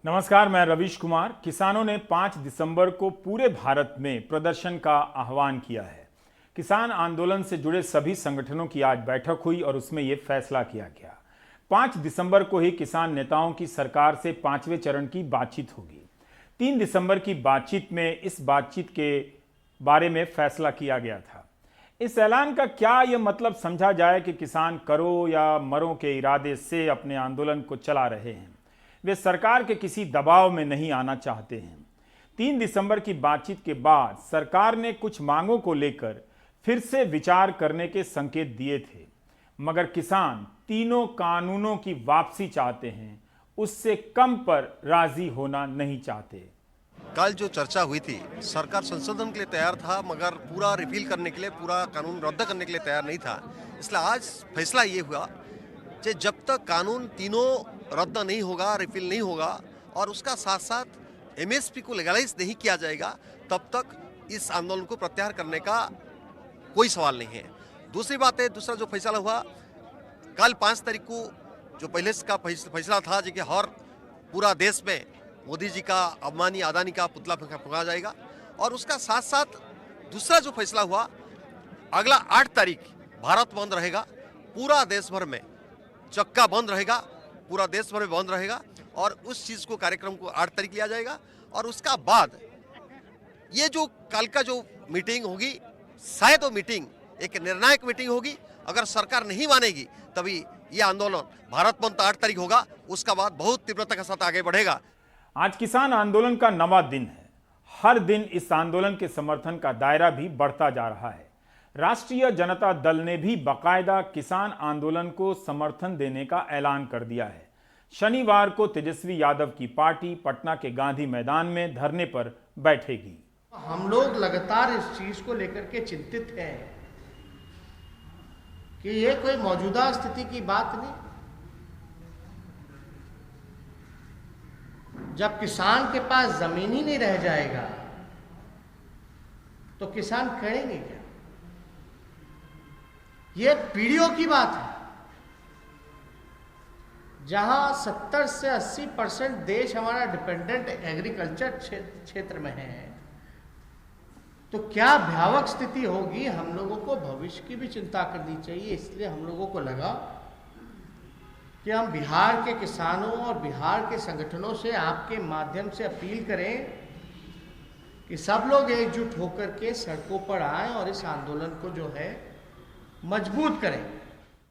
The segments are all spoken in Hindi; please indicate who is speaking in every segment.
Speaker 1: नमस्कार, मैं रवीश कुमार। किसानों ने 5 दिसंबर को पूरे भारत में प्रदर्शन का आह्वान किया है। किसान आंदोलन से जुड़े सभी संगठनों की आज बैठक हुई और उसमें यह फैसला किया गया। 5 दिसंबर को ही किसान नेताओं की सरकार से 5वें चरण की बातचीत होगी। 3 दिसंबर की बातचीत में इस बातचीत के बारे में फैसला किया गया था। इस ऐलान का क्या यह मतलब समझा जाए कि किसान करो या मरो के इरादे से अपने आंदोलन को चला रहे हैं। वे सरकार के किसी दबाव में नहीं आना चाहते हैं। 3 दिसंबर की बातचीत के बाद सरकार ने कुछ मांगों को लेकर फिर से विचार करने के संकेत दिए थे, मगर किसान तीनों कानूनों की वापसी चाहते हैं, उससे कम पर राजी होना नहीं चाहते।
Speaker 2: कल जो चर्चा हुई थी, सरकार संशोधन के लिए तैयार था, मगर पूरा रिपील करने के लिए, पूरा कानून रद्द करने के लिए तैयार नहीं था। इसलिए आज फैसला ये हुआ कि जब तक कानून तीनों रद्द नहीं होगा, रिपील नहीं होगा और उसका साथ साथ एमएसपी को लीगलाइज नहीं किया जाएगा, तब तक इस आंदोलन को प्रत्याहार करने का कोई सवाल नहीं है। दूसरी बात है, दूसरा जो फैसला हुआ कल 5 तारीख को, जो पहले का फैसला था कि हर पूरा देश में मोदी जी का, अंबानी अदानी का पुतला फूंका जाएगा, और उसका साथ साथ दूसरा जो फैसला हुआ, अगला 8 तारीख भारत बंद रहेगा, पूरा देश भर में चक्का बंद रहेगा, पूरा देश भर में बंद रहेगा, और उस चीज को, कार्यक्रम को 8 तारीख लिया जाएगा। और उसका बाद ये जो कल का जो मीटिंग होगी, शायद वो मीटिंग एक निर्णायक मीटिंग होगी। अगर सरकार नहीं मानेगी तभी ये आंदोलन भारत बंद 8 तारीख होगा, उसका बाद बहुत तीव्रता के साथ आगे बढ़ेगा।
Speaker 1: आज किसान आंदोलन का 9वां दिन है। हर दिन इस आंदोलन के समर्थन का दायरा भी बढ़ता जा रहा है। राष्ट्रीय जनता दल ने भी बाकायदा किसान आंदोलन को समर्थन देने का ऐलान कर दिया है। शनिवार को तेजस्वी यादव की पार्टी पटना के गांधी मैदान में धरने पर बैठेगी।
Speaker 3: हम लोग लगातार इस चीज को लेकर के चिंतित हैं कि ये कोई मौजूदा स्थिति की बात नहीं। जब किसान के पास जमीन ही नहीं रह जाएगा तो किसान करेंगे क्या? ये पीढ़ियों की बात है। जहां 70 से 80% देश हमारा डिपेंडेंट एग्रीकल्चर क्षेत्र में है, तो क्या भयावह स्थिति होगी। हम लोगों को भविष्य की भी चिंता करनी चाहिए। इसलिए हम लोगों को लगा कि हम बिहार के किसानों और बिहार के संगठनों से आपके माध्यम से अपील करें कि सब लोग एकजुट होकर के सड़कों पर आएं और इस आंदोलन को जो है मजबूत करें।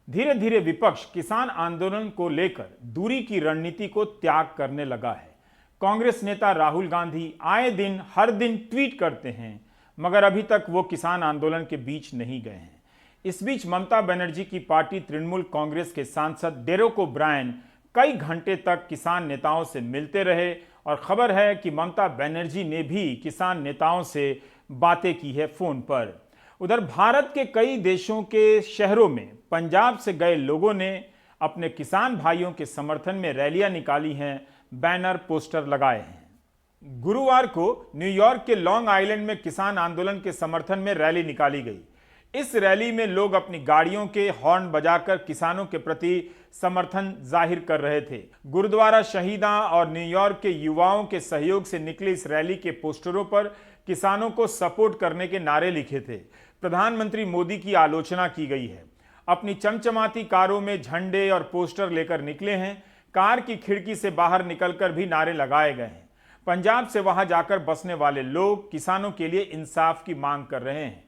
Speaker 1: धीरे धीरे विपक्ष किसान आंदोलन को लेकर दूरी की रणनीति को त्याग करने लगा है। कांग्रेस नेता राहुल गांधी आए दिन हर दिन ट्वीट करते हैं, मगर अभी तक वो किसान आंदोलन के बीच नहीं गए हैं। इस बीच ममता बनर्जी की पार्टी तृणमूल कांग्रेस के सांसद डेरेक ओब्रायन कई घंटे तक किसान नेताओं से मिलते रहे और खबर है कि ममता बनर्जी ने भी किसान नेताओं से बातें की है फोन पर। उधर भारत के कई देशों के शहरों में पंजाब से गए लोगों ने अपने किसान भाइयों के समर्थन में रैलियां निकाली हैं, बैनर पोस्टर लगाए हैं। गुरुवार को न्यूयॉर्क के लॉन्ग आइलैंड में किसान आंदोलन के समर्थन में रैली निकाली गई। इस रैली में लोग अपनी गाड़ियों के हॉर्न बजाकर किसानों के प्रति समर्थन जाहिर कर रहे थे। गुरुद्वारा शहीदा और न्यूयॉर्क के युवाओं के सहयोग से निकली इस रैली के पोस्टरों पर किसानों को सपोर्ट करने के नारे लिखे थे। प्रधानमंत्री मोदी की आलोचना की गई है। अपनी चमचमाती कारों में झंडे और पोस्टर लेकर निकले हैं। कार की खिड़की से बाहर निकलकर भी नारे लगाए गए हैं। पंजाब से वहां जाकर बसने वाले लोग किसानों के लिए इंसाफ की मांग कर रहे हैं।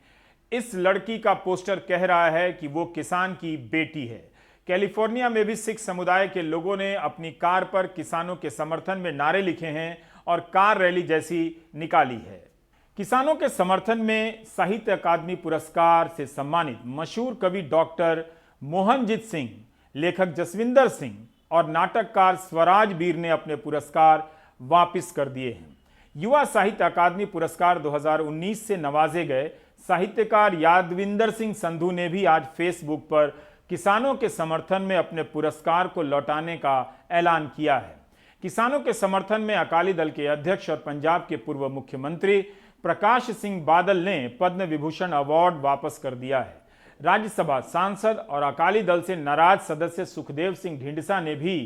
Speaker 1: इस लड़की का पोस्टर कह रहा है कि वो किसान की बेटी है। कैलिफोर्निया में भी सिख समुदाय के लोगों ने अपनी कार पर किसानों के समर्थन में नारे लिखे हैं और कार रैली जैसी निकाली है। किसानों के समर्थन में साहित्य अकादमी पुरस्कार से सम्मानित मशहूर कवि डॉक्टर मोहनजीत सिंह, लेखक जसविंदर सिंह और नाटककार स्वराज वीर ने अपने पुरस्कार वापस कर दिए हैं। युवा साहित्य अकादमी पुरस्कार 2019 से नवाजे गए साहित्यकार यादविंदर सिंह संधू ने भी आज फेसबुक पर किसानों के समर्थन में अपने पुरस्कार को लौटाने का ऐलान किया है। किसानों के समर्थन में अकाली दल के अध्यक्ष और पंजाब के पूर्व मुख्यमंत्री प्रकाश सिंह बादल ने पद्म विभूषण अवार्ड वापस कर दिया है। राज्यसभा सांसद और अकाली दल से नाराज सदस्य सुखदेव सिंह ढींढसा ने भी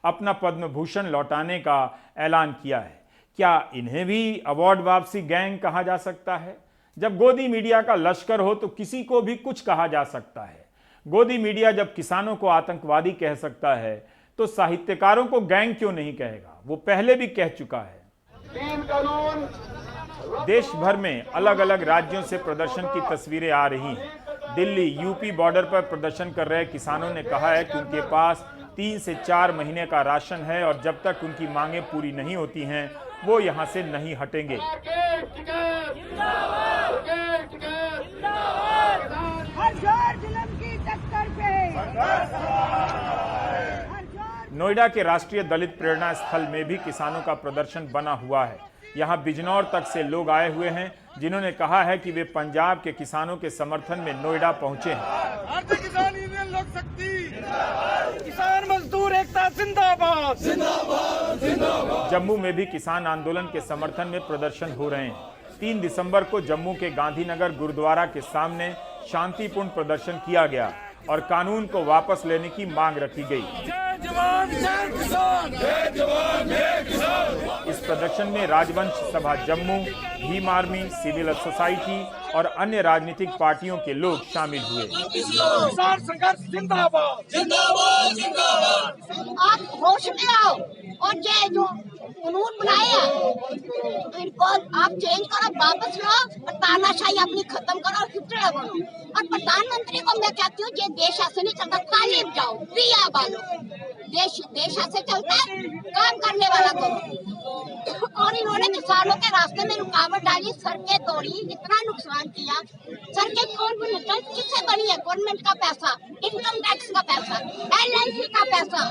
Speaker 1: अपना पद्म भूषण लौटाने का ऐलान किया है। क्या इन्हें भी अवार्ड वापसी गैंग कहा जा सकता है? जब गोदी मीडिया का लश्कर हो तो किसी को भी कुछ कहा जा सकता है। गोदी मीडिया जब किसानों को आतंकवादी कह सकता है तो साहित्यकारों को गैंग क्यों नहीं कहेगा? वो पहले भी कह चुका है। देश भर में अलग अलग राज्यों से प्रदर्शन की तस्वीरें आ रही हैं। दिल्ली यूपी बॉर्डर पर प्रदर्शन कर रहे किसानों ने कहा है कि उनके पास 3 से 4 महीने का राशन है और जब तक उनकी मांगें पूरी नहीं होती हैं वो यहां से नहीं हटेंगे। नोएडा के राष्ट्रीय दलित प्रेरणा स्थल में भी किसानों का प्रदर्शन बना हुआ है। यहां बिजनौर तक से लोग आए हुए हैं जिन्होंने कहा है कि वे पंजाब के किसानों के समर्थन में नोएडा पहुंचे हैं।
Speaker 4: भारतीय किसान यूनियन लोक शक्ति, किसान मजदूर एकता जिंदाबाद, जिंदाबाद, जिंदाबाद।
Speaker 1: जम्मू में भी किसान आंदोलन के समर्थन में प्रदर्शन हो रहे हैं। 3 दिसंबर को जम्मू के गांधीनगर गुरुद्वारा के सामने शांतिपूर्ण प्रदर्शन किया गया और कानून को वापस लेने की मांग रखी गई।
Speaker 4: जय जवान जय किसान, जय जवान जय किसान।
Speaker 1: इस प्रदर्शन में राजवंश सभा Jammu, Bhim army, civil society और अन्य राजनीतिक पार्टियों के लोग शामिल हुए।
Speaker 4: किसान संघर्ष जिंदाबाद, जिंदाबाद, जिंदाबाद।
Speaker 5: आप होश में आओ और ये जो कानून बनाए हैं इनको आप चेंज करो, वापस लो और तानाशाही अपनी खत्म करो और हिटलर बनो। और प्रधानमंत्री को मैं कहती हूँ ये देश ऐसे नहीं चलता, तालीब जाओ, दिया बालो। देश ऐसे चलता है, काम करने वाला करो। और इन्होंने किसानों के रास्ते में रुकावट डाली, सड़कें तोड़ी, इतना नुकसान किया। सड़कें कौन बनी? किससे बनी है? गवर्नमेंट का पैसा, इनकम टैक्स का पैसा, LIC का पैसा।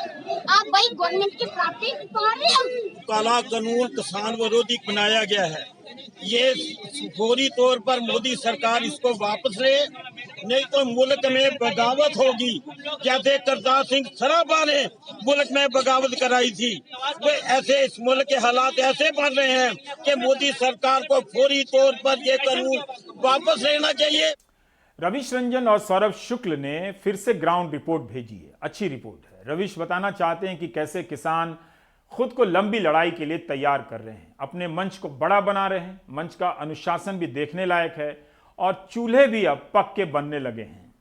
Speaker 5: आप वही गवर्नमेंट की प्रॉपर्टी तोड़ रहे हो।
Speaker 6: काला कानून किसान विरोधी बनाया गया है। ये फौरी तौर पर मोदी सरकार इसको वापस ले, नहीं तो मुल्क में बगावत होगी। जैसे करतार सिंह सराबा ने मुल्क में बगावत कराई थी, वो ऐसे इस मुल्क के हालात ऐसे बन रहे हैं कि मोदी सरकार को फौरी तौर पर ये कानून वापस लेना चाहिए।
Speaker 1: रविश रंजन और सौरभ शुक्ल ने फिर से ग्राउंड रिपोर्ट भेजी है। अच्छी रिपोर्ट है। रविश बताना चाहते हैं कि कैसे किसान खुद को लंबी लड़ाई के लिए तैयार कर रहे हैं, अपने मंच को बड़ा बना रहे हैं। मंच का अनुशासन भी देखने लायक है और चूल्हे भी अब पक्के बनने लगे हैं।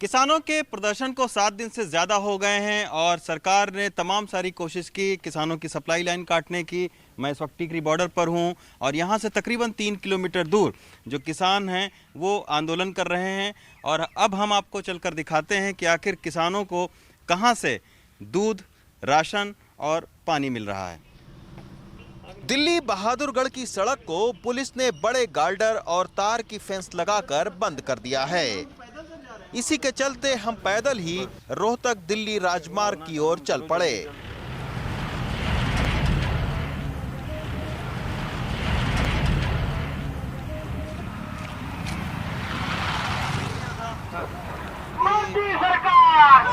Speaker 7: किसानों के प्रदर्शन को 7 दिन से ज़्यादा हो गए हैं और सरकार ने तमाम सारी कोशिश की किसानों की सप्लाई लाइन काटने की। मैं इस वक्त टिकरी बॉर्डर पर हूं और यहां से तकरीबन 3 किलोमीटर दूर जो किसान हैं वो आंदोलन कर रहे हैं। और अब हम आपको चलकर दिखाते हैं कि आखिर किसानों को कहां से दूध, राशन और पानी मिल रहा है। दिल्ली बहादुरगढ़ की सड़क को पुलिस ने बड़े गार्डर और तार की फेंस लगाकर बंद कर दिया है। इसी के चलते हम पैदल ही रोहतक दिल्ली राजमार्ग की ओर चल पड़े।
Speaker 4: मोदी सरकार।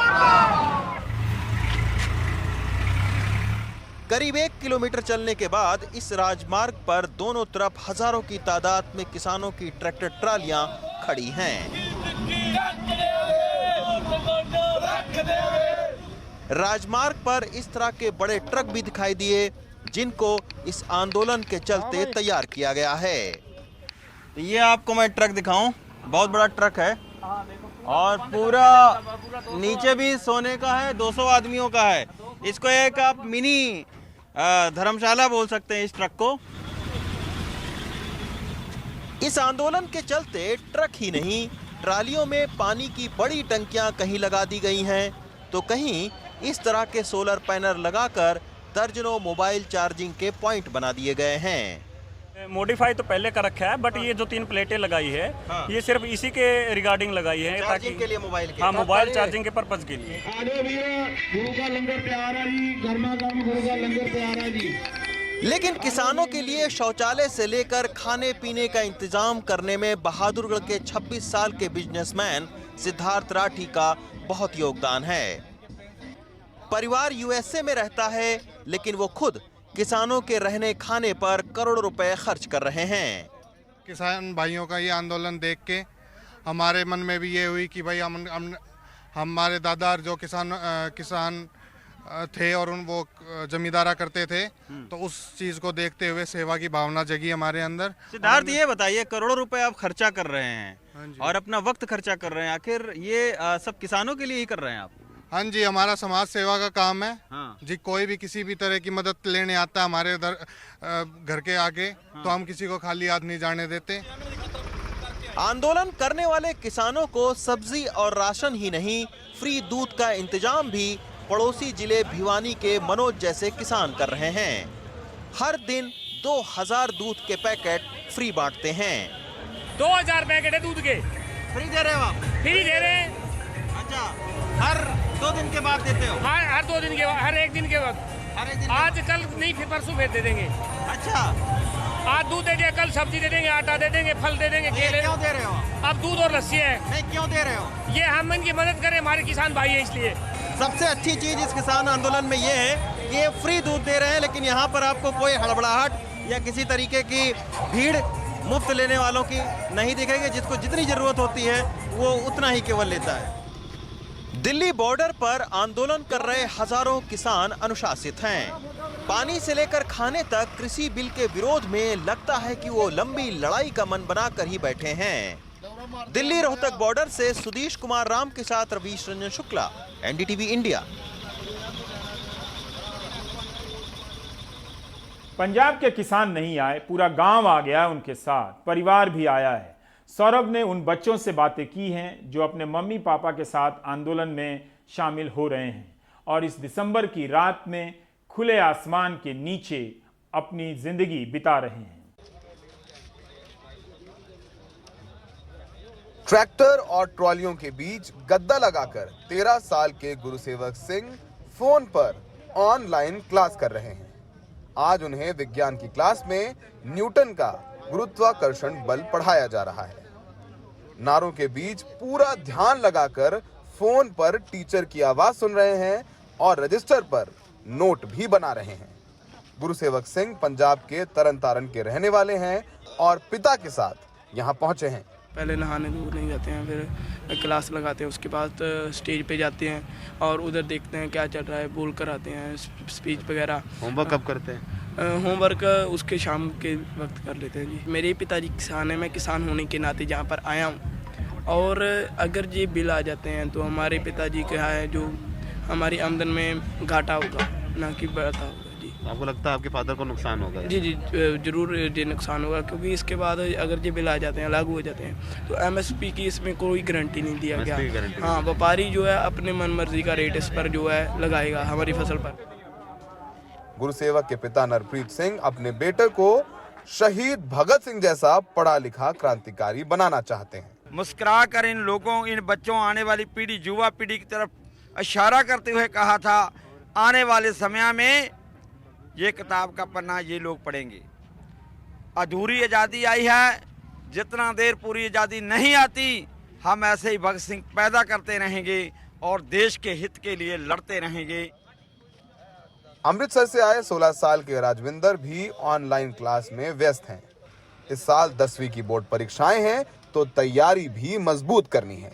Speaker 7: करीब 1 किलोमीटर चलने के बाद इस राजमार्ग पर दोनों तरफ हजारों की तादाद में किसानों की ट्रैक्टर ट्रालियां खड़ी हैं। राजमार्ग पर इस तरह के बड़े ट्रक भी दिखाई दिए जिनको इस आंदोलन के चलते तैयार किया गया है। ये आपको मैं ट्रक दिखाऊं, बहुत बड़ा ट्रक है और पूरा नीचे भी सोने का है, 200 आदमियों का है। इसको एक आप मिनी धर्मशाला बोल सकते हैं इस ट्रक को। इस आंदोलन के चलते ट्रक ही नहीं, ट्रालियों में पानी की बड़ी टंकियां कहीं लगा दी गई हैं तो कहीं इस तरह के सोलर पैनल लगाकर दर्जनों मोबाइल चार्जिंग के पॉइंट बना दिए गए हैं।
Speaker 8: मॉडिफाई तो पहले कर रखा है, बट ये जो 3 प्लेटें लगाई है ये सिर्फ इसी के रिगार्डिंग लगाई है ताकि
Speaker 7: के लिए मोबाइल के,
Speaker 8: हाँ, मोबाइल चार्जिंग के पर्पज के लिए।
Speaker 4: गुरु का लंगर तैयार है जी, गर्मा गर्म गुरु का लंगर तैयार है जी।
Speaker 7: लेकिन किसानों के लिए शौचालय से लेकर खाने पीने का इंतजाम करने में बहादुरगढ़ के 26 साल के बिजनेसमैन सिद्धार्थ राठी का बहुत योगदान है। परिवार USA में रहता है लेकिन वो खुद किसानों के रहने खाने पर करोड़ों रुपए खर्च कर रहे हैं।
Speaker 9: किसान भाइयों का ये आंदोलन देख के हमारे मन में भी ये हुई कि भाई हम हमारे दादा जो किसान थे और उन वो जमींदारा करते थे, तो उस चीज को देखते हुए सेवा की भावना जगी हमारे अंदर।
Speaker 7: सिद्धार्थ, ये बताइए, करोड़ों रुपए आप खर्चा कर रहे हैं और अपना वक्त खर्चा कर रहे हैं, आखिर ये सब किसानों के लिए ही कर रहे हैं आप?
Speaker 9: हाँ जी, हमारा समाज सेवा का काम है।
Speaker 7: हाँ।
Speaker 9: जी, कोई भी किसी भी तरह की मदद लेने आता है हमारे घर के आगे, तो हम किसी को खाली हाथ नहीं जाने देते।
Speaker 10: आंदोलन करने वाले किसानों को सब्जी और राशन ही नहीं, फ्री दूध का इंतजाम भी पड़ोसी जिले भिवानी के मनोज जैसे किसान कर रहे हैं। हर दिन 2000 दूध के पैकेट फ्री बांटते हैं।
Speaker 8: 2000 पैकेट है दूध के,
Speaker 7: फ्री दे रहे हो आप?
Speaker 8: फ्री दे रहे हैं।
Speaker 7: अच्छा, हर 2 दिन के बाद देते हो?
Speaker 8: हर 2 दिन के बाद, हर एक दिन के बाद। आज कल नहीं, फिर परसों फिर दे देंगे।
Speaker 7: अच्छा,
Speaker 8: आज दूध दे देंगे, कल सब्जी दे देंगे, आटा दे देंगे, फल दे देंगे, केले।
Speaker 7: क्यों दे रहे हो?
Speaker 8: अब दूध और लस्सी है।
Speaker 7: नहीं, क्यों दे रहे हो?
Speaker 8: ये हम इनकी मदद करें, हमारे किसान भाई है इसलिए।
Speaker 10: सबसे अच्छी चीज इस किसान आंदोलन में ये है कि ये फ्री दूध दे रहे हैं, लेकिन यहाँ पर आपको कोई हड़बड़ाहट या किसी तरीके की भीड़ मुफ्त लेने वालों की नहीं दिखेगी। जिसको जितनी जरूरत होती है वो उतना ही केवल लेता है। दिल्ली बॉर्डर पर आंदोलन कर रहे हजारों किसान अनुशासित हैं। पानी से लेकर खाने तक कृषि बिल के विरोध में लगता है कि वो लंबी लड़ाई का मन बनाकर ही बैठे हैं। दिल्ली रोहतक बॉर्डर से सुधीश कुमार राम के साथ रवीश रंजन शुक्ला, एनडीटीवी इंडिया।
Speaker 1: पंजाब के किसान नहीं आए, पूरा गांव आ गया उनके साथ, परिवार भी आया है। सौरभ ने उन बच्चों से बातें की हैं जो अपने मम्मी पापा के साथ आंदोलन में शामिल हो रहे हैं और इस दिसंबर की रात में खुले आसमान के नीचे अपनी जिंदगी बिता रहे हैं।
Speaker 11: ट्रैक्टर और ट्रॉलियों के बीच गद्दा लगाकर 13 साल के गुरुसेवक सिंह फोन पर ऑनलाइन क्लास कर रहे हैं। आज उन्हें विज्ञान की क्लास में न्यूटन का गुरुत्वाकर्षण बल पढ़ाया जा रहा है। नारों के बीच पूरा ध्यान लगाकर फोन पर टीचर की आवाज सुन रहे हैं और रजिस्टर पर नोट भी बना रहे हैं। गुरुसेवक सिंह पंजाब के तरन तारण के रहने वाले हैं और पिता के साथ यहाँ पहुंचे हैं।
Speaker 12: पहले नहाने दूर नहीं जाते हैं, फिर क्लास लगाते हैं, उसके बाद स्टेज पे जाते हैं और उधर देखते हैं क्या चल रहा है, बोल कर आते हैं स्पीच वगैरह।
Speaker 11: होमवर्क कब करते हैं?
Speaker 12: होमवर्क उसके शाम के वक्त कर लेते हैं जी। मेरे पिताजी किसान हैं, मैं किसान होने के नाते जहाँ पर आया हूँ, और अगर ये बिल आ जाते हैं तो हमारे पिताजी क्या है जो हमारी आमदन में घाटा होगा, ना कि बढ़ता होगा जी।
Speaker 11: आपको लगता है आपके फादर को नुकसान होगा?
Speaker 12: जी जी जरूर ये नुकसान होगा, क्योंकि इसके बाद अगर ये बिल आ जाते हैं, लागू हो जाते हैं, तो एमएसपी की इसमें कोई गारंटी नहीं दिया गया। हाँ, व्यापारी जो है अपने मन मर्जी का रेट इस पर जो है लगाएगा हमारी फसल पर।
Speaker 11: गुरुसेवक के पिता नरप्रीत सिंह अपने बेटे को शहीद भगत सिंह जैसा पढ़ा लिखा क्रांतिकारी बनाना चाहते हैं।
Speaker 6: मुस्कुरा कर इन लोगों, इन बच्चों, आने वाली पीढ़ी, युवा पीढ़ी की तरफ इशारा करते हुए कहा था, आने वाले समय में ये किताब का पन्ना ये लोग पढ़ेंगे। अधूरी आज़ादी आई है, जितना देर पूरी आज़ादी नहीं आती हम ऐसे ही भगत सिंह पैदा करते रहेंगे और देश के हित के लिए लड़ते रहेंगे।
Speaker 11: अमृतसर से आए 16 साल के राजविंदर भी ऑनलाइन क्लास में व्यस्त हैं। इस साल 10वीं की बोर्ड परीक्षाएं हैं तो तैयारी भी मजबूत करनी है।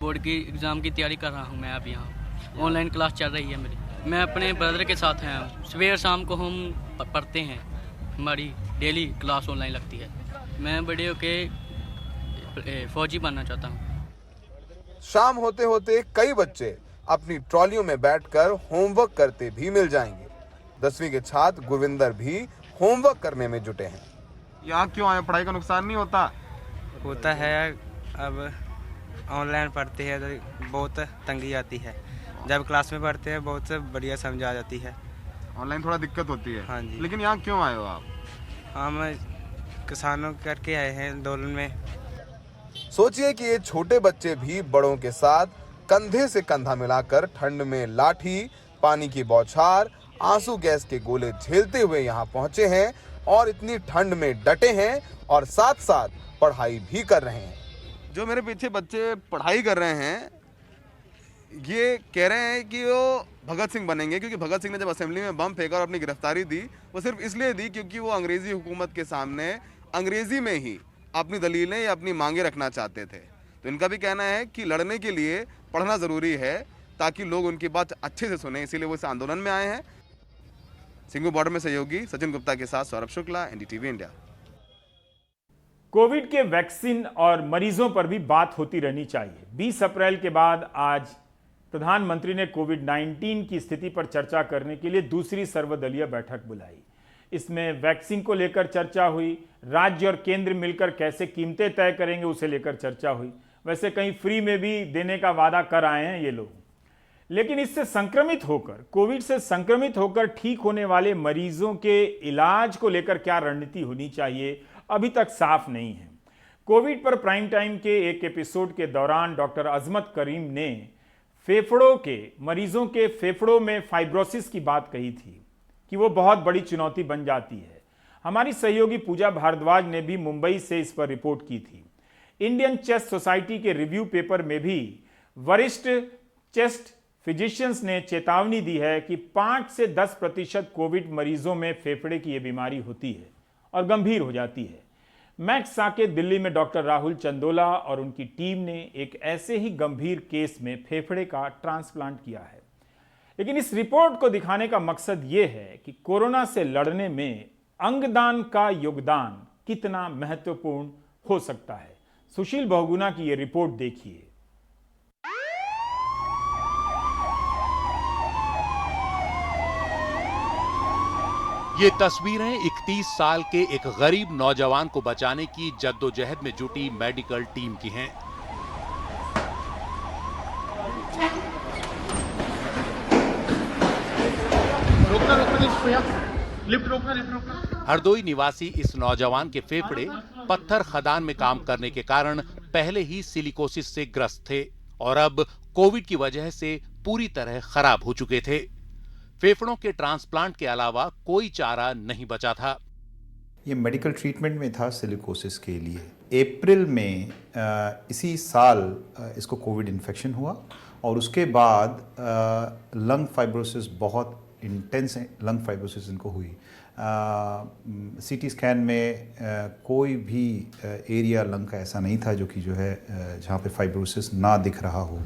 Speaker 13: बोर्ड की एग्ज़ाम की तैयारी कर रहा हूं मैं। अब यहाँ ऑनलाइन क्लास चल रही है मेरी। मैं अपने ब्रदर के साथ हैं, सवेर शाम को हम पढ़ते हैं, हमारी डेली क्लास ऑनलाइन लगती है। मैं बड़े होके फौजी बनना चाहता हूँ।
Speaker 11: शाम होते होते कई बच्चे अपनी ट्रॉलियों में बैठकर होमवर्क करते भी मिल जाएंगे। 10वीं के छात्र गुरविंदर भी होमवर्क करने में जुटे हैं।
Speaker 9: यहाँ क्यों आए? पढ़ाई का नुकसान नहीं होता?
Speaker 14: होता है, अब ऑनलाइन पढ़ते हैं तो बहुत तंगी आती है, जब क्लास में पढ़ते हैं बहुत बढ़िया समझ आ जाती है।
Speaker 9: ऑनलाइन थोड़ा दिक्कत होती है।
Speaker 14: हाँ जी।
Speaker 9: लेकिन यहाँ क्यों आए हो आप?
Speaker 14: हम किसानों करके आए हैं आंदोलन में।
Speaker 11: सोचिए कि ये छोटे बच्चे भी बड़ों के साथ कंधे से कंधा मिलाकर ठंड में लाठी, पानी की बौछार, आंसू गैस के गोले झेलते हुए यहाँ पहुंचे हैं और इतनी ठंड में डटे हैं और साथ साथ पढ़ाई भी कर रहे हैं।
Speaker 9: जो मेरे पीछे बच्चे पढ़ाई कर रहे हैं ये कह रहे हैं कि वो भगत सिंह बनेंगे, क्योंकि भगत सिंह ने जब असेंबली में बम फेंका और अपनी गिरफ्तारी दी, वो सिर्फ इसलिए दी क्योंकि वो अंग्रेजी हुकूमत के सामने अंग्रेजी में ही अपनी दलीलें या अपनी मांगे रखना चाहते थे। तो इनका भी कहना है कि लड़ने के लिए पढ़ना ज़रूरी है, ताकि लोग उनकी बात अच्छे से सुने, इसीलिए वो इस आंदोलन में आए हैं। सिंघू बॉर्डर में सहयोगी सचिन गुप्ता के साथ Saurabh Shukla, NDTV India.
Speaker 1: Covid के वैक्सीन और मरीजों पर भी बात होती रहनी चाहिए। 20 अप्रैल के बाद आज प्रधानमंत्री ने कोविड-19 की स्थिति पर चर्चा करने के लिए दूसरी सर्वदलीय बैठक बुलाई। इसमें वैक्सीन को लेकर चर्चा हुई, राज्य और केंद्र मिलकर कैसे कीमतें तय करेंगे उसे लेकर चर्चा हुई। वैसे कहीं फ्री में भी देने का वादा कर आए हैं ये लोग, लेकिन इससे संक्रमित होकर, कोविड से संक्रमित होकर ठीक होने वाले मरीजों के इलाज को लेकर क्या रणनीति होनी चाहिए अभी तक साफ नहीं है। कोविड पर प्राइम टाइम के एक एपिसोड के दौरान डॉक्टर अजमत करीम ने फेफड़ों के मरीजों के फेफड़ों में फाइब्रोसिस की बात कही थी कि वो बहुत बड़ी चुनौती बन जाती है। हमारी सहयोगी पूजा भारद्वाज ने भी मुंबई से इस पर रिपोर्ट की थी। इंडियन चेस्ट सोसाइटी के रिव्यू पेपर में भी वरिष्ठ चेस्ट फिजिशियंस ने चेतावनी दी है कि 5 से 10% कोविड मरीजों में फेफड़े की यह बीमारी होती है और गंभीर हो जाती है। मैक्स साकेत दिल्ली में डॉक्टर राहुल चंदोला और उनकी टीम ने एक ऐसे ही गंभीर केस में फेफड़े का ट्रांसप्लांट किया है। लेकिन इस रिपोर्ट को दिखाने का मकसद ये है कि कोरोना से लड़ने में अंगदान का योगदान कितना महत्वपूर्ण हो सकता है। सुशील बहुगुणा की ये रिपोर्ट देखिए।
Speaker 15: ये तस्वीरें 31 साल के एक गरीब नौजवान को बचाने की जद्दोजहद में जुटी मेडिकल टीम की हैं। हरदोई निवासी इस नौजवान के फेफड़े पत्थर खदान में काम करने के कारण पहले ही सिलिकोसिस से ग्रस्त थे और अब कोविड की वजह से पूरी तरह खराब हो चुके थे। फेफड़ों के ट्रांसप्लांट के अलावा कोई चारा नहीं बचा था।
Speaker 16: ये मेडिकल ट्रीटमेंट में था सिलिकोसिस के लिए। अप्रैल में इसी साल इसको कोविड इन्फेक्शन हुआ और उसके बाद लंग फाइब्रोसिस, बहुत इंटेंस लंग फाइब्रोसिस इनको हुई। सीटी स्कैन में कोई भी एरिया लंग का ऐसा नहीं था जो है जहाँ पे फाइब्रोसिस ना दिख रहा हो।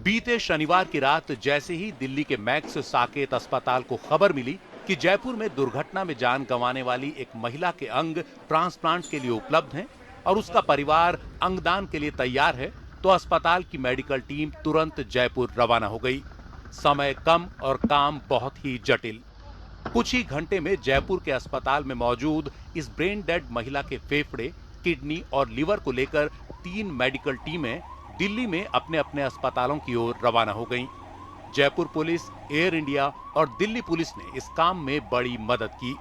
Speaker 15: बीते शनिवार की रात जैसे ही दिल्ली के मैक्स साकेत अस्पताल को खबर मिली कि जयपुर में दुर्घटना में जान गंवाने वाली एक महिला के अंग ट्रांसप्लांट के लिए उपलब्ध हैं और उसका परिवार अंगदान के लिए तैयार है, तो अस्पताल की मेडिकल टीम तुरंत जयपुर रवाना हो गई। समय कम और काम बहुत ही जटिल। कुछ ही घंटे में जयपुर के अस्पताल में मौजूद इस ब्रेन डेड महिला के फेफड़े, किडनी और लिवर को लेकर 3 मेडिकल टीमें दिल्ली में अपने अपने अस्पतालों की ओर रवाना हो गईं। जयपुर पुलिस, एयर इंडिया और दिल्ली पुलिस ने इस काम में बड़ी मदद की।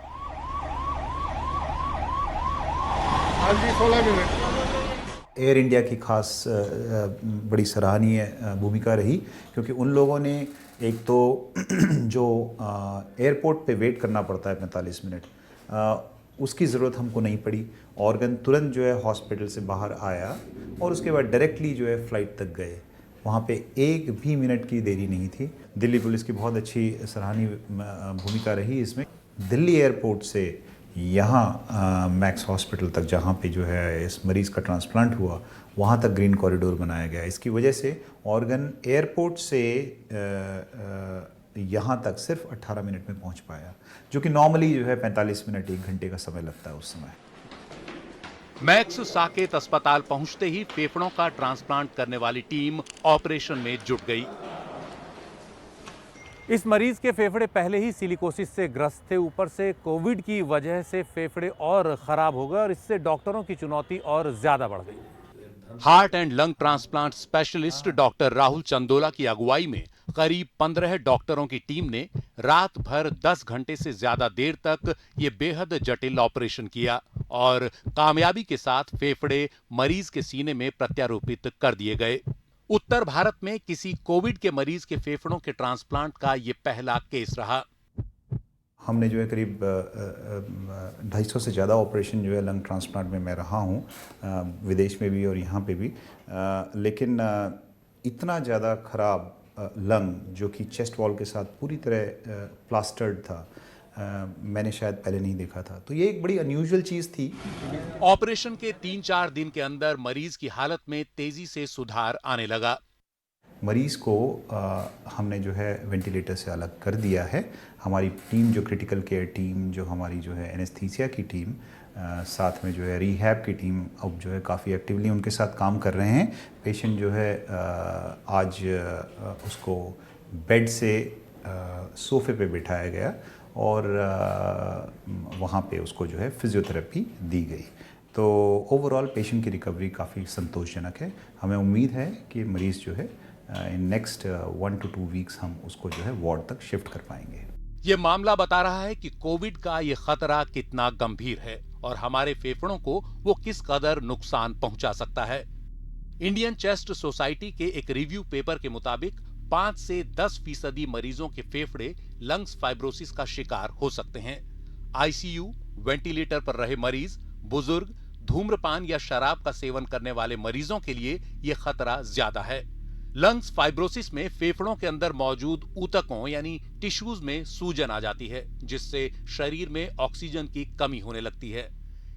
Speaker 16: एयर इंडिया की खास बड़ी सराहनीय भूमिका रही, क्योंकि उन लोगों ने एक तो जो एयरपोर्ट पे वेट करना पड़ता है 45 मिनट, उसकी ज़रूरत हमको नहीं पड़ी। ऑर्गन तुरंत हॉस्पिटल से बाहर आया और उसके बाद डायरेक्टली फ्लाइट तक गए। वहाँ पे एक भी मिनट की देरी नहीं थी। दिल्ली पुलिस की बहुत अच्छी सराहनीय भूमिका रही इसमें। दिल्ली एयरपोर्ट से यहाँ मैक्स हॉस्पिटल तक, जहाँ पे इस मरीज़ का ट्रांसप्लांट हुआ, वहाँ तक ग्रीन कॉरिडोर बनाया गया। इसकी वजह से ऑर्गन एयरपोर्ट से यहाँ तक सिर्फ 18 मिनट में पहुँच पाया, जो कि नॉर्मली 45 मिनट 1 घंटे का समय लगता है उस समय।
Speaker 15: मैक्स साकेत अस्पताल पहुंचते ही फेफड़ों का ट्रांसप्लांट करने वाली टीम ऑपरेशन में जुट गई।
Speaker 17: इस मरीज के फेफड़े पहले ही सिलिकोसिस से ग्रस्त थे, ऊपर से कोविड की वजह से फेफड़े और खराब हो गए और इससे डॉक्टरों की चुनौती और ज्यादा बढ़ गई।
Speaker 15: Heart and lung transplant specialist doctor Rahul Chandola की अगुवाई में करीब 15 डॉक्टरों की टीम ने रात भर 10 घंटे से ज्यादा देर तक ये बेहद जटिल ऑपरेशन किया और कामयाबी के साथ फेफड़े मरीज के सीने में प्रत्यारोपित कर दिए गए। उत्तर भारत में किसी कोविड के मरीज के फेफड़ों के ट्रांसप्लांट का ये पहला केस रहा।
Speaker 16: हमने करीब 250 से ज़्यादा ऑपरेशन लंग ट्रांसप्लांट में मैं रहा हूँ, विदेश में भी और यहाँ पे भी, लेकिन इतना ज़्यादा ख़राब लंग जो कि चेस्ट वॉल के साथ पूरी तरह प्लास्टर्ड था, मैंने शायद पहले नहीं देखा था। तो ये एक बड़ी अनयूजुअल चीज़ थी।
Speaker 15: ऑपरेशन के 3-4 दिन के अंदर मरीज की हालत में तेजी से सुधार आने लगा।
Speaker 16: मरीज़ को हमने जो है वेंटिलेटर से अलग कर दिया है। हमारी टीम, जो क्रिटिकल केयर टीम, जो हमारी जो है एनेस्थीसिया की टीम, साथ में जो है रिहैब की टीम अब जो है काफ़ी एक्टिवली उनके साथ काम कर रहे हैं। पेशेंट जो है आज उसको बेड से सोफे पे बिठाया गया और वहाँ पे उसको जो है फिजियोथेरेपी दी गई। तो ओवरऑल पेशेंट की रिकवरी काफ़ी संतोषजनक है। हमें उम्मीद है कि मरीज़ जो है इन नेक्स्ट 1 to 2 वीक्स हम उसको जो है वार्ड तक शिफ्ट कर पाएंगे।
Speaker 15: ये मामला बता रहा है कि कोविड का ये खतरा कितना गंभीर है और हमारे फेफड़ों को वो किस कदर नुकसान पहुंचा सकता है। इंडियन चेस्ट सोसाइटी के एक रिव्यू पेपर के मुताबिक 5 से 10% मरीजों के फेफड़े लंग्स फाइब्रोसिस का शिकार हो सकते हैं। आईसीयू, वेंटिलेटर पर रहे मरीज, बुजुर्ग, धूम्रपान या शराब का सेवन करने वाले मरीजों के लिए यह खतरा ज्यादा है। लंग्स फाइब्रोसिस में फेफड़ों के अंदर मौजूद ऊतकों यानी टिश्यूज में सूजन आ जाती है, जिससे शरीर में ऑक्सीजन की कमी होने लगती है।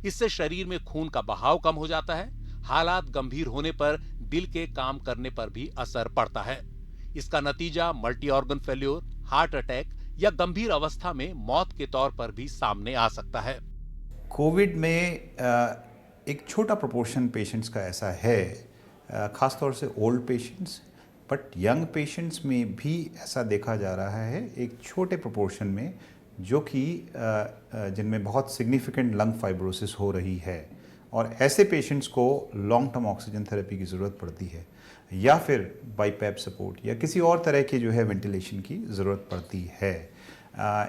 Speaker 15: इससे शरीर में खून का बहाव कम हो जाता है। हालात गंभीर होने पर दिल के काम करने पर भी असर पड़ता है। इसका नतीजा multi organ failure, heart attack या गंभीर अवस्था में मौत के तौर पर भी सामने आ सकता है।
Speaker 16: कोविड में एक छोटा प्रोपोर्शन पेशेंट्स का ऐसा है, ख़ासतौर से old patients, but young patients में भी ऐसा देखा जा रहा है एक छोटे प्रोपोर्शन में, जो कि जिनमें बहुत सिग्निफिकेंट लंग फाइब्रोसिस हो रही है और ऐसे पेशेंट्स को लॉन्ग टर्म ऑक्सीजन थेरेपी की ज़रूरत पड़ती है या फिर बाईपैप सपोर्ट या किसी और तरह की जो है वेंटिलेशन की ज़रूरत पड़ती है।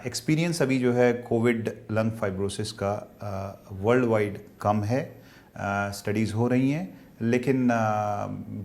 Speaker 16: एक्सपीरियंस अभी जो है कोविड लंग फाइब्रोसिस का वर्ल्ड वाइड कम है, स्टडीज़ हो रही हैं, लेकिन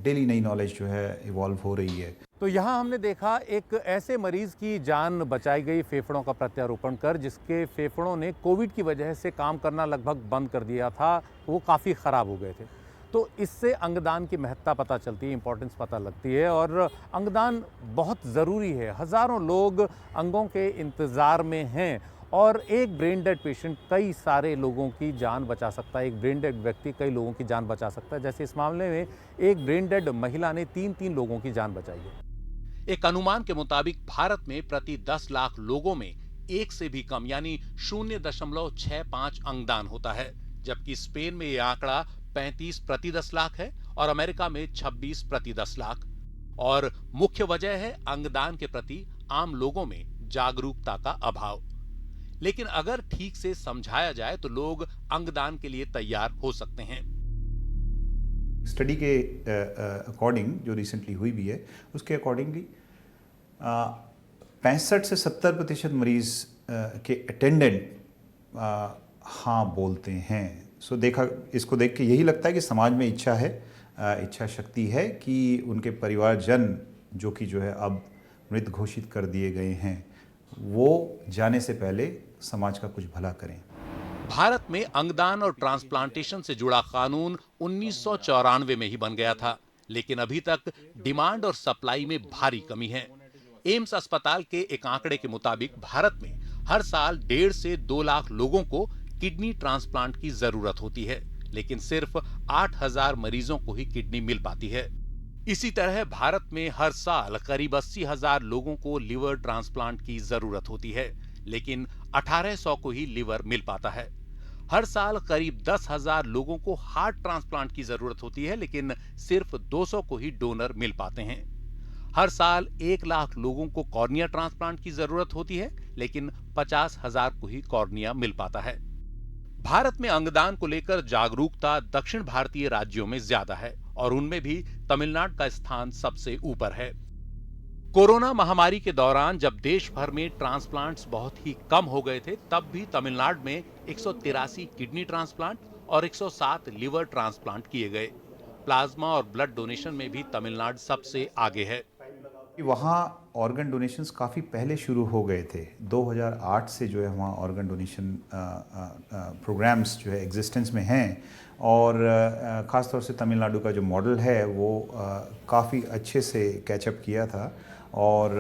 Speaker 16: डेली नई नॉलेज जो है इवॉल्व हो रही है।
Speaker 17: तो यहाँ हमने देखा एक ऐसे मरीज की जान बचाई गई फेफड़ों का प्रत्यारोपण कर, जिसके फेफड़ों ने कोविड की वजह से काम करना लगभग बंद कर दिया था, वो काफ़ी ख़राब हो गए थे। तो इससे अंगदान की महत्ता पता चलती है, इंपॉर्टेंस पता लगती है और अंगदान बहुत ज़रूरी है। हज़ारों लोग अंगों के इंतज़ार में हैं और एक ब्रेन डेड पेशेंट कई सारे लोगों की जान बचा सकता है। एक ब्रेन डेड व्यक्ति कई लोगों की जान बचा सकता है। जैसे इस मामले में एक ब्रेन डेड महिला ने 3 लोगों की जान बचाई है।
Speaker 15: एक अनुमान के मुताबिक भारत में प्रति 10 लाख लोगों में एक से भी कम यानी 0.65 अंगदान होता है, जबकि स्पेन में यह आंकड़ा 35 प्रति 10 लाख है और अमेरिका में 26 प्रति 10 लाख। और मुख्य वजह है अंगदान के प्रति आम लोगों में जागरूकता का अभाव। लेकिन अगर ठीक से समझाया जाए तो लोग अंगदान के लिए तैयार हो सकते हैं।
Speaker 16: स्टडी के अकॉर्डिंग जो रिसेंटली हुई भी है, उसके अकॉर्डिंगली 65 से 70% मरीज के अटेंडेंट हाँ बोलते हैं। सो इसको देख के यही लगता है कि समाज में इच्छा है, इच्छा शक्ति है कि उनके परिवारजन जो कि जो है अब मृत घोषित कर दिए गए हैं, वो जाने से पहले समाज का कुछ भला करें।
Speaker 15: भारत में अंगदान और ट्रांसप्लांटेशन से जुड़ा कानून 1994 में ही बन गया था, लेकिन अभी तक डिमांड और सप्लाई में भारी कमी है। एम्स अस्पताल के एक आंकड़े के मुताबिक भारत में हर साल 1.5 से 2 लाख लोगों को किडनी ट्रांसप्लांट की जरूरत होती है, लेकिन सिर्फ 8,000 मरीजों को ही किडनी मिल पाती है। इसी तरह भारत में हर साल करीब 80,000 लोगों को लिवर ट्रांसप्लांट की जरूरत होती है, लेकिन 1800 को ही लिवर मिल पाता है। हर साल करीब 10,000 लोगों को हार्ट ट्रांसप्लांट की जरूरत होती है, लेकिन सिर्फ 200 को ही डोनर मिल पाते हैं। हर साल 1 लाख लोगों को कॉर्निया ट्रांसप्लांट की जरूरत होती है, लेकिन 50,000 को ही कॉर्निया मिल पाता है। भारत में अंगदान को लेकर जागरूकता दक्षिण भारतीय राज्यों में ज्यादा है और उनमें भी तमिलनाडु का स्थान सबसे ऊपर है। कोरोना महामारी के दौरान जब देश भर में ट्रांसप्लांट्स बहुत ही कम हो गए थे, तब भी तमिलनाडु में 183 किडनी ट्रांसप्लांट और 107 लिवर ट्रांसप्लांट किए गए। प्लाज्मा और ब्लड डोनेशन में भी तमिलनाडु सबसे आगे है।
Speaker 16: वहाँ ऑर्गन डोनेशंस काफ़ी पहले शुरू हो गए थे। 2008 से जो है वहाँ ऑर्गन डोनेशन प्रोग्राम्स जो है एग्जिस्टेंस में हैं और ख़ासतौर से तमिलनाडु का जो मॉडल है वो काफ़ी अच्छे से कैचअप किया था और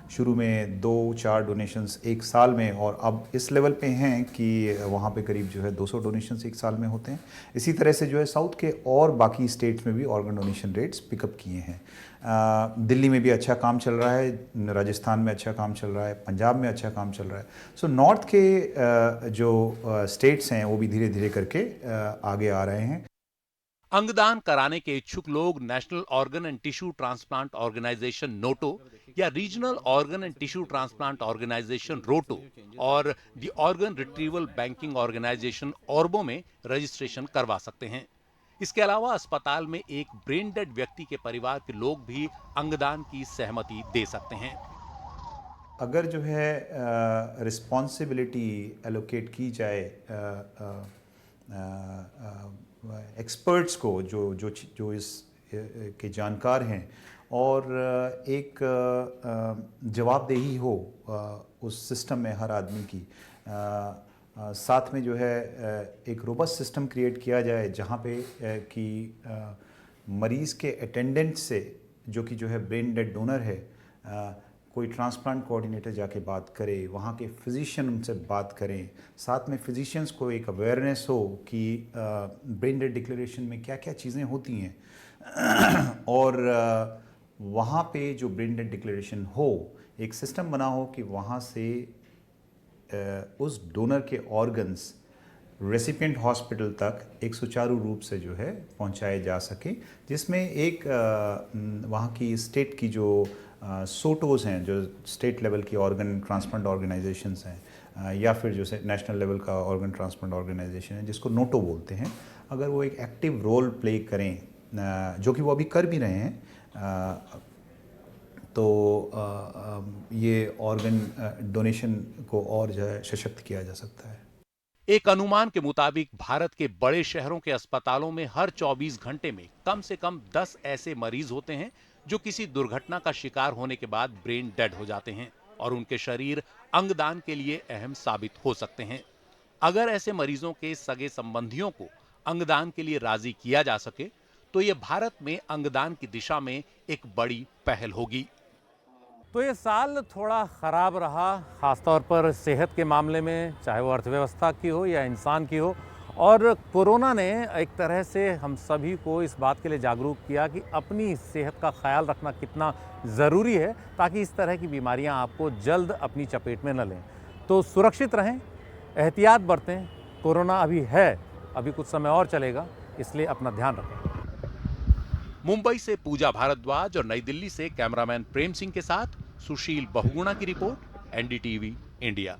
Speaker 16: शुरू में 2-4 डोनेशंस एक साल में, और अब इस लेवल पे हैं कि वहाँ पे करीब जो है 200 डोनेशंस एक साल में होते हैं। इसी तरह से जो है साउथ के और बाकी स्टेट्स में भी ऑर्गन डोनेशन रेट्स पिकअप किए हैं। दिल्ली में भी अच्छा काम चल रहा है, राजस्थान में अच्छा काम चल रहा है, पंजाब में अच्छा काम चल रहा है। सो नॉर्थ के जो स्टेट्स हैं वो भी धीरे धीरे करके आगे आ रहे हैं।
Speaker 15: अंगदान कराने के इच्छुक लोग national organ and tissue transplant organisation NOTTO या regional organ and tissue transplant organisation ROTTO और the organ retrieval banking organisation ORBO में रजिस्ट्रेशन करवा सकते हैं। इसके अलावा अस्पताल में एक ब्रेन डेड व्यक्ति के परिवार के लोग भी अंगदान की सहमति दे सकते हैं।
Speaker 16: अगर जो है रिस्पॉन्सिबिलिटी एलोकेट की जाए एक्सपर्ट्स को जो इस के जानकार हैं, और एक जवाबदेही हो उस सिस्टम में हर आदमी की, साथ में जो है एक रोबस्ट सिस्टम क्रिएट किया जाए जहाँ पे कि मरीज़ के अटेंडेंट से जो कि जो है ब्रेन डेड डोनर है, कोई ट्रांसप्लांट कोऑर्डिनेटर जाके बात करे, वहाँ के फिजिशियन उनसे बात करें, साथ में फिजिशियंस को एक अवेयरनेस हो कि ब्रेन डेड डिक्लेरेशन में क्या क्या चीज़ें होती हैं, और वहाँ पे जो ब्रेन डेड डिक्लेरेशन हो एक सिस्टम बना हो कि वहाँ से उस डोनर के ऑर्गन्स रेसिपिएंट हॉस्पिटल तक एक सुचारू रूप से जो है पहुँचाए जा सके, जिसमें एक वहाँ की स्टेट की जो सोटोज हैं, जो स्टेट लेवल की ऑर्गन ट्रांसप्लांट ऑर्गेनाइजेशंस हैं, या फिर जो नेशनल लेवल का ऑर्गन ट्रांसप्लांट ऑर्गेनाइजेशन है जिसको नोटो बोलते हैं, अगर वो एक एक्टिव रोल प्ले करें, जो कि वो अभी कर भी रहे हैं, तो ये ऑर्गन डोनेशन को और जो है सशक्त किया जा सकता है।
Speaker 15: एक अनुमान के मुताबिक भारत के बड़े शहरों के अस्पतालों में हर 24 घंटे में कम से कम 10 ऐसे मरीज होते हैं जो किसी दुर्घटना का शिकार होने के बाद ब्रेन डेड हो जाते हैं और उनके शरीर अंगदान के लिए अहम साबित हो सकते हैं। अगर ऐसे मरीजों के सगे संबंधियों को अंगदान के लिए राजी किया जा सके तो ये भारत में अंगदान की दिशा में एक बड़ी पहल होगी।
Speaker 17: तो ये साल थोड़ा ख़राब रहा, ख़ासतौर पर सेहत के मामले में, चाहे वो अर्थव्यवस्था की हो या इंसान की हो, और कोरोना ने एक तरह से हम सभी को इस बात के लिए जागरूक किया कि अपनी सेहत का ख्याल रखना कितना ज़रूरी है, ताकि इस तरह की बीमारियां आपको जल्द अपनी चपेट में न लें। तो सुरक्षित रहें, एहतियात बरतें। कोरोना अभी है, अभी कुछ समय और चलेगा, इसलिए अपना ध्यान रखें।
Speaker 15: मुंबई से पूजा भारद्वाज और नई दिल्ली से कैमरामैन प्रेम सिंह के साथ सुशील बहुगुणा की रिपोर्ट, एनडीटीवी इंडिया।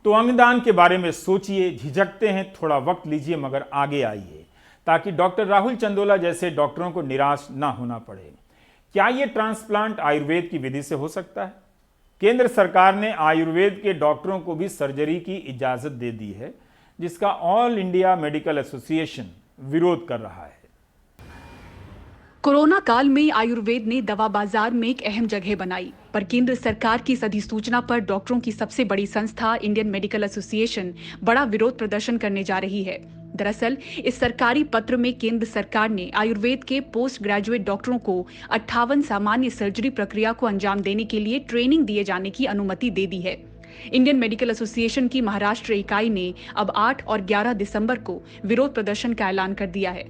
Speaker 1: तो अंगदान के बारे में सोचिए, झिझकते हैं, थोड़ा वक्त लीजिए, मगर आगे आइए ताकि डॉक्टर राहुल चंदोला जैसे डॉक्टरों को निराश ना होना पड़े। क्या ये ट्रांसप्लांट आयुर्वेद की विधि से हो सकता है? केंद्र सरकार ने आयुर्वेद के डॉक्टरों को भी सर्जरी की इजाजत दे दी है, जिसका ऑल इंडिया मेडिकल एसोसिएशन विरोध कर रहा है।
Speaker 18: कोरोना काल में आयुर्वेद ने दवा बाजार में एक अहम जगह बनाई, पर केंद्र सरकार की इस अधिसूचना पर डॉक्टरों की सबसे बड़ी संस्था इंडियन मेडिकल एसोसिएशन बड़ा विरोध प्रदर्शन करने जा रही है। दरअसल इस सरकारी पत्र में केंद्र सरकार ने आयुर्वेद के पोस्ट ग्रेजुएट डॉक्टरों को 58 सामान्य सर्जरी प्रक्रिया को अंजाम देने के लिए ट्रेनिंग दिए जाने की अनुमति दे दी है। इंडियन मेडिकल एसोसिएशन की महाराष्ट्र इकाई ने अब 8 और 11 दिसंबर को विरोध प्रदर्शन का ऐलान कर दिया है।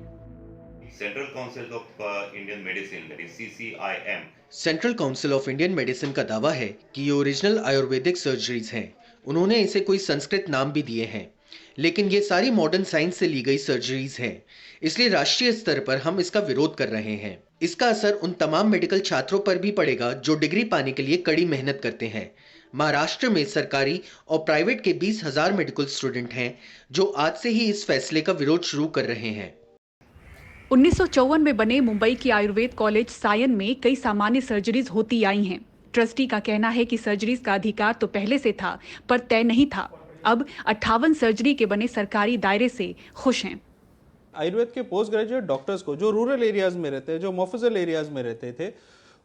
Speaker 19: Central council of Indian medicine, that is CCIM,
Speaker 20: central council of Indian medicine का दावा है कि ये ओरिजिनल आयुर्वेदिक सर्जरीज हैं। उन्होंने इसे कोई संस्कृत नाम भी दिए हैं, लेकिन ये सारी मॉडर्न साइंस से ली गई सर्जरीज हैं। इसलिए राष्ट्रीय स्तर पर हम इसका विरोध कर रहे हैं। इसका असर उन तमाम मेडिकल छात्रों पर भी पड़ेगा जो डिग्री पाने के लिए कड़ी मेहनत करते हैं। महाराष्ट्र में सरकारी और प्राइवेट के 20,000 मेडिकल स्टूडेंट हैं जो आज से ही इस फैसले का विरोध शुरू कर रहे हैं।
Speaker 18: 1954 में बने मुंबई की आयुर्वेद कॉलेज सायन में कई सामान्य सर्जरीज होती आई हैं। ट्रस्टी का कहना है कि सर्जरीज का अधिकार तो पहले से था, पर तय नहीं था। अब 58 सर्जरी के बने सरकारी दायरे से खुश हैं।
Speaker 21: आयुर्वेद के पोस्ट ग्रेजुएट डॉक्टर्स को जो रूरल एरियाज में रहते हैं, जो मोफजल एरियाज में रहते थे,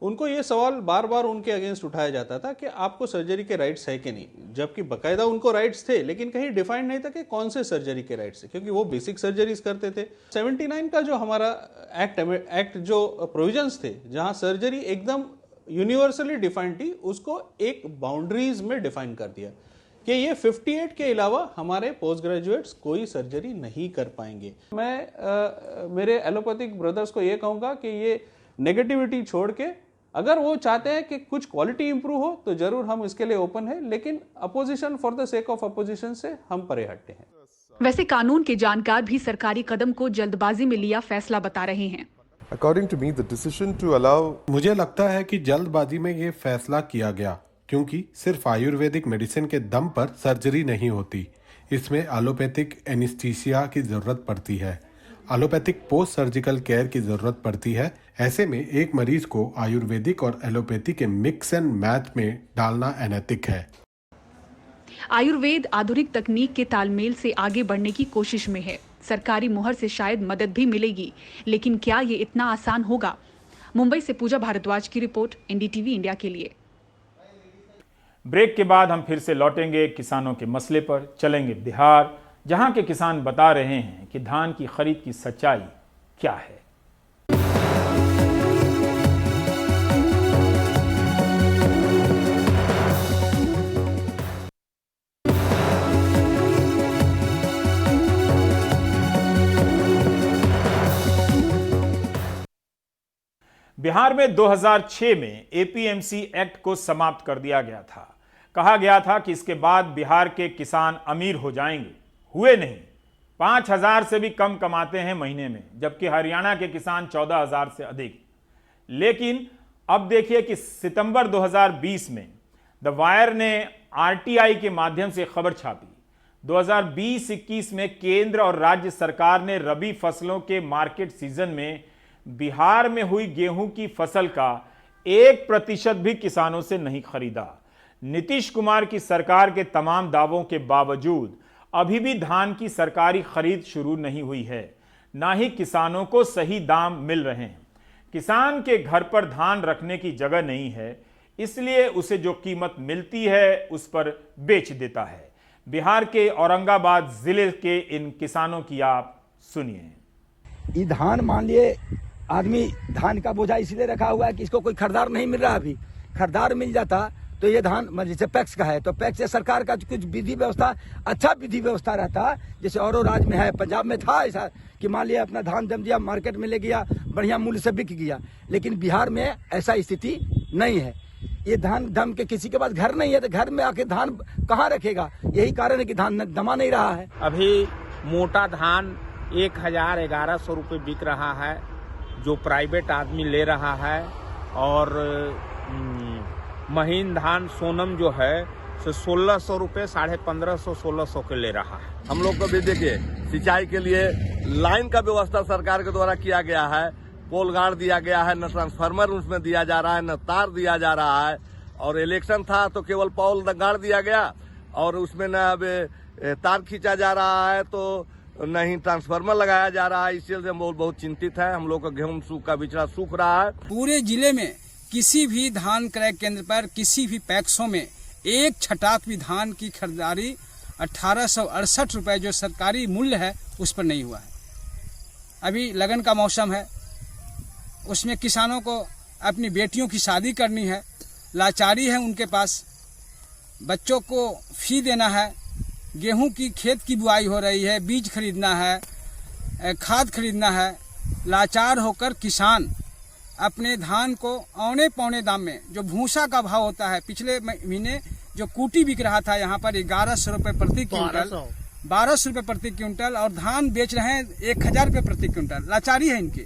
Speaker 21: उनको ये सवाल बार बार उनके अगेंस्ट उठाया जाता था कि आपको सर्जरी के राइट्स है कि नहीं, जबकि बाकायदा उनको राइट्स थे, लेकिन कहीं डिफाइंड नहीं था कि कौन से सर्जरी के राइट्स है, क्योंकि वो बेसिक सर्जरीज करते थे। 79 का जो हमारा एक्ट जो प्रोविजंस थे, जहां सर्जरी एकदम यूनिवर्सली डिफाइंड थी उसको एक बाउंड्रीज में डिफाइन कर दिया कि ये 58 के अलावा हमारे पोस्ट ग्रेजुएट्स कोई सर्जरी नहीं कर पाएंगे। मैं मेरे एलोपैथिक ब्रदर्स को ये कहूँगा कि ये नेगेटिविटी छोड़ के अगर वो चाहते हैं कि कुछ क्वालिटी इंप्रूव हो तो जरूर हम इसके लिए ओपन है, लेकिन opposition for the sake of opposition से हम परे हटते हैं।
Speaker 18: वैसे कानून के जानकार भी सरकारी कदम को जल्दबाजी में लिया फैसला बता रहे हैं।
Speaker 2: According to me, the decision to allow
Speaker 22: मुझे लगता है कि जल्दबाजी में ये फैसला किया गया, क्योंकि सिर्फ आयुर्वेदिक मेडिसिन के दम पर सर्जरी नहीं होती, इसमें एलोपैथिक एनेस्थीसिया की जरूरत पड़ती है, एलोपैथिक पोस्ट सर्जिकल केयर की जरूरत पड़ती है। ऐसे में एक मरीज को आयुर्वेदिक और एलोपैथी के मिक्स एंड मैच में डालना अनैतिक है।
Speaker 18: आयुर्वेद आधुनिक तकनीक के तालमेल से आगे बढ़ने की कोशिश में है। सरकारी मुहर से शायद मदद भी मिलेगी, लेकिन क्या ये इतना आसान होगा? मुंबई से पूजा भारद्वाज की रिपोर्ट, एनडीटीवी इंडिया के लिए।
Speaker 1: ब्रेक के बाद हम फिर से लौटेंगे किसानों के मसले पर। चलेंगे बिहार, जहां के किसान बता रहे हैं कि धान की खरीद की सच्चाई क्या है। बिहार में 2006 में एपीएमसी एक्ट को समाप्त कर दिया गया था। कहा गया था कि इसके बाद बिहार के किसान अमीर हो जाएंगे। हुए नहीं। 5,000 से भी कम कमाते हैं महीने में, जबकि हरियाणा के किसान 14,000 से अधिक। लेकिन अब देखिए कि सितंबर 2020 में द वायर ने आरटीआई के माध्यम से खबर छापी। 2020-21 में केंद्र और राज्य सरकार ने रबी फसलों के मार्केट सीजन में बिहार में हुई गेहूं की फसल का 1% भी किसानों से नहीं खरीदा। नीतीश कुमार की सरकार के तमाम दावों के बावजूद अभी भी धान की सरकारी खरीद शुरू नहीं हुई है, ना ही किसानों को सही दाम मिल रहे हैं। किसान के घर पर धान रखने की जगह नहीं है, इसलिए उसे जो कीमत मिलती है उस पर बेच देता है। बिहार के औरंगाबाद जिले के इन किसानों की आप सुनिए।
Speaker 23: ये धान मान लिए आदमी धान का बोझा इसलिए रखा हुआ है कि इसको कोई खरीदार नहीं मिल रहा। अभी खरीदार मिल जाता तो ये धान जैसे पैक्स का है तो पैक्स से सरकार का कुछ विधि व्यवस्था, अच्छा विधि व्यवस्था रहता, जैसे औरों राज्य में है। पंजाब में था ऐसा कि मान लिया अपना धान जम दिया, मार्केट में ले गया, बढ़िया मूल्य से बिक गया। लेकिन बिहार में ऐसा स्थिति नहीं है। ये धान दम के किसी के पास घर नहीं है तो घर में आके धान कहाँ रखेगा? यही कारण है कि धान दमा नहीं रहा है।
Speaker 24: अभी मोटा धान 1,000-1,100 रुपये बिक रहा है, जो प्राइवेट आदमी ले रहा है। और महीन धान सोनम जो है सो 1,600 रुपये, 1,500-1,600 के ले रहा है।
Speaker 25: हम लोग को भी देखिए सिंचाई के लिए लाइन का व्यवस्था सरकार के द्वारा किया गया है, पोल गाड़ दिया गया है, न ट्रांसफार्मर उसमें दिया जा रहा है, न तार दिया जा रहा है। और इलेक्शन था तो केवल पोल गाड़ दिया गया और उसमें न अब तार खींचा जा रहा है, तो नहीं ट्रांसफार्मर लगाया जा रहा है। इसलिए हम बहुत चिंतित है। हम लोग का गेहूं का बिचड़ा सूख रहा है।
Speaker 26: पूरे जिले में किसी भी धान क्रय केंद्र पर, किसी भी पैक्सों में एक छटाक भी धान की खरीदारी 1,868 रुपए जो सरकारी मूल्य है उस पर नहीं हुआ है। अभी लगन का मौसम है, उसमें किसानों को अपनी बेटियों की शादी करनी है, लाचारी है उनके पास, बच्चों को फी देना है, गेहूं की खेत की बुआई हो रही है, बीज खरीदना है, खाद खरीदना है। लाचार होकर किसान अपने धान को औने पौने दाम में, जो भूसा का भाव होता है, पिछले महीने जो कूटी बिक रहा था यहाँ पर 1,100 रुपये प्रति क्विंटल, 1,200 रुपये प्रति क्विंटल, और धान बेच रहे हैं 1,000 रुपये प्रति क्विंटल। लाचारी है इनकी।